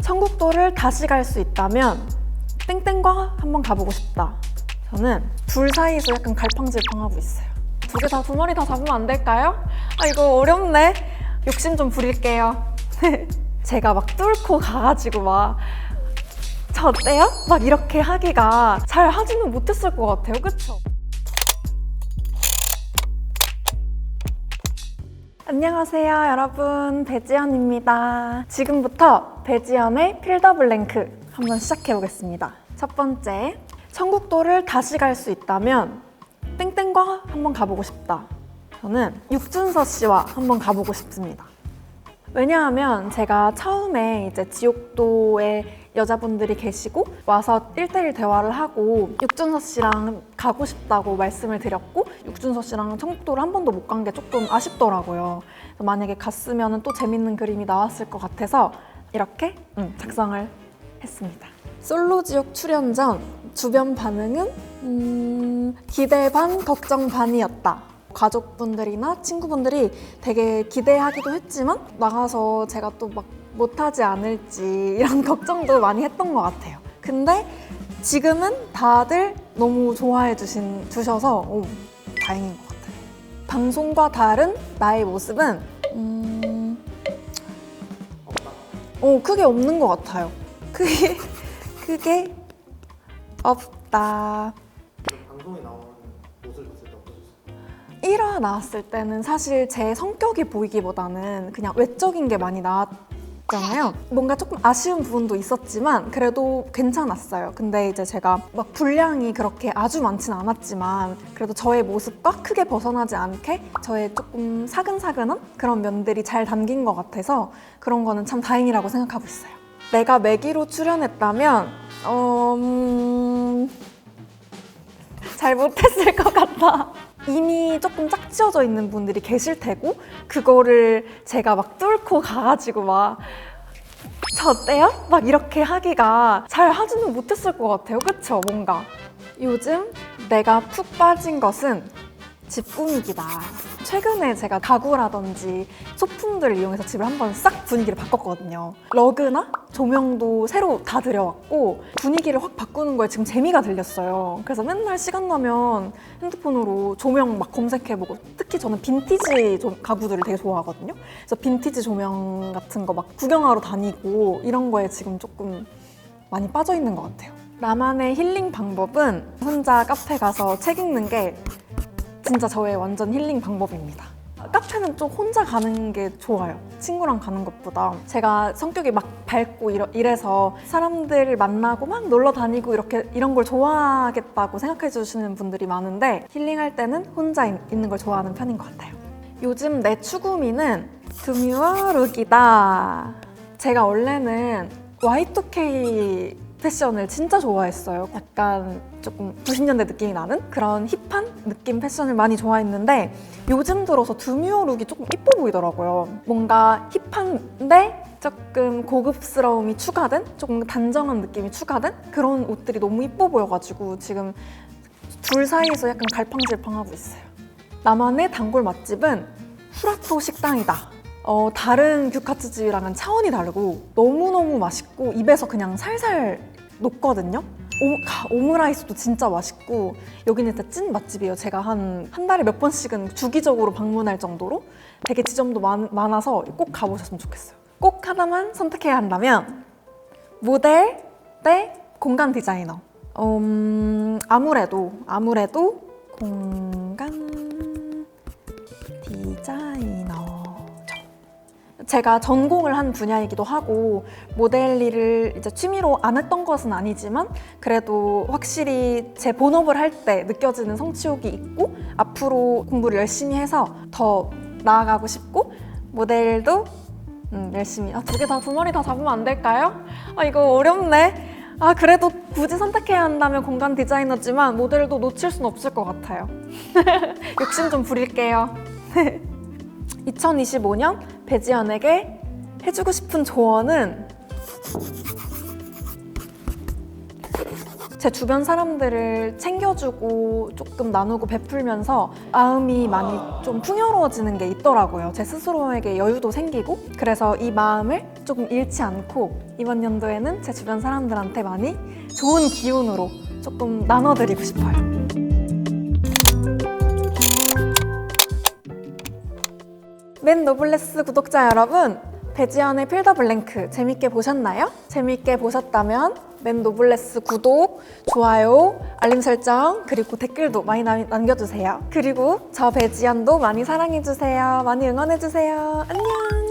청국도를 다시 갈 수 있다면 땡땡과 한번 가보고 싶다. 저는 둘 사이에서 약간 갈팡질팡하고 있어요. 두 개 다 두 마리 다 잡으면 안 될까요? 아 이거 어렵네. 욕심 좀 부릴게요. 제가 막 뚫고 가가지고 막 저 어때요? 막 이렇게 하기가 잘 하지는 못했을 것 같아요. 그쵸? 안녕하세요 여러분, 배지연입니다. 지금부터 배지연의 필더블랭크 한번 시작해보겠습니다. 첫 번째, 청국도를 다시 갈 수 있다면 땡땡과 한번 가보고 싶다. 저는 육준서 씨와 한번 가보고 싶습니다. 왜냐하면 제가 처음에 이제 지옥도에 여자분들이 계시고 와서 1대1 대화를 하고 육준서 씨랑 가고 싶다고 말씀을 드렸고 육준서 씨랑 청국도를 한 번도 못 간 게 조금 아쉽더라고요. 만약에 갔으면 또 재밌는 그림이 나왔을 것 같아서 이렇게 작성을 했습니다. 솔로지옥 출연 전 주변 반응은 기대 반 걱정 반이었다. 가족분들이나 친구분들이 되게 기대하기도 했지만 나가서 제가 또 막 못하지 않을지 이런 걱정도 많이 했던 것 같아요. 근데 지금은 다들 너무 좋아해 주셔서 다행인 것 같아요. 방송과 다른 나의 모습은 크게 없는 것 같아요. 크게 없다. 방송에 나오는 모습을 봤을 때 어떠셨어요? 1화 나왔을 때는 사실 제 성격이 보이기보다는 그냥 외적인 게 많이 나왔잖아요. 뭔가 조금 아쉬운 부분도 있었지만 그래도 괜찮았어요. 근데 이제 제가 막 분량이 그렇게 아주 많지는 않았지만 그래도 저의 모습과 크게 벗어나지 않게 저의 조금 사근사근한 그런 면들이 잘 담긴 것 같아서 그런 거는 참 다행이라고 생각하고 있어요. 내가 매기로 출연했다면 잘 못했을 것 같다. 이미 조금 짝지어져 있는 분들이 계실 테고 그거를 제가 막 뚫고 가가지고 막 저 어때요? 막 이렇게 하기가 잘 하지는 못했을 것 같아요. 그쵸? 뭔가 요즘 내가 푹 빠진 것은 집 꾸미기다. 최근에 제가 가구라든지 소품들을 이용해서 집을 한번 싹 분위기를 바꿨거든요. 러그나 조명도 새로 다 들여왔고 분위기를 확 바꾸는 거에 지금 재미가 들렸어요. 그래서 맨날 시간 나면 핸드폰으로 조명 막 검색해보고 특히 저는 빈티지 가구들을 되게 좋아하거든요. 그래서 빈티지 조명 같은 거 막 구경하러 다니고 이런 거에 지금 조금 많이 빠져있는 것 같아요. 나만의 힐링 방법은 혼자 카페 가서 책 읽는 게 진짜 저의 완전 힐링 방법입니다. 카페는 좀 혼자 가는 게 좋아요. 친구랑 가는 것보다. 제가 성격이 막 밝고 이래서 사람들을 만나고 막 놀러 다니고 이런 걸 좋아하겠다고 생각해 주시는 분들이 많은데 힐링할 때는 혼자 있는 걸 좋아하는 편인 것 같아요. 요즘 내 추구미는 드뮤어 룩이다. 제가 원래는 Y2K 패션을 진짜 좋아했어요. 약간 조금 90년대 느낌이 나는 그런 힙한 느낌 패션을 많이 좋아했는데 요즘 들어서 드뮤어 룩이 조금 이뻐 보이더라고요. 뭔가 힙한데 조금 고급스러움이 추가된 조금 단정한 느낌이 추가된 그런 옷들이 너무 이뻐 보여가지고 지금 둘 사이에서 약간 갈팡질팡하고 있어요. 나만의 단골 맛집은 후라토 식당이다. 다른 규카츠집이랑은 차원이 다르고 너무너무 맛있고 입에서 그냥 살살 녹거든요. 오므라이스도 진짜 맛있고 여기는 진짜 찐 맛집이에요. 제가 한 달에 몇 번씩은 주기적으로 방문할 정도로 되게 지점도 많아서 꼭 가보셨으면 좋겠어요. 꼭 하나만 선택해야 한다면 모델 대 공간 디자이너. 아무래도 공간 디자이너. 제가 전공을 한 분야이기도 하고 모델 일을 이제 취미로 안 했던 것은 아니지만 그래도 확실히 제 본업을 할 때 느껴지는 성취욕이 있고 앞으로 공부를 열심히 해서 더 나아가고 싶고 모델도 열심히 두 개 다 두 마리 다 잡으면 안 될까요? 이거 어렵네. 그래도 굳이 선택해야 한다면 공간 디자이너지만 모델도 놓칠 순 없을 것 같아요. 욕심 좀 부릴게요. 2025년 배지연에게 해주고 싶은 조언은 제 주변 사람들을 챙겨주고 조금 나누고 베풀면서 마음이 많이 좀 풍요로워지는 게 있더라고요. 제 스스로에게 여유도 생기고 그래서 이 마음을 조금 잃지 않고 이번 연도에는 제 주변 사람들한테 많이 좋은 기운으로 조금 나눠드리고 싶어요. 맨 노블레스 구독자 여러분, 배지연의 필더 블랭크 재밌게 보셨나요? 재밌게 보셨다면 맨 노블레스 구독, 좋아요, 알림 설정, 그리고 댓글도 많이 남겨주세요. 그리고 저 배지연도 많이 사랑해주세요. 많이 응원해주세요. 안녕!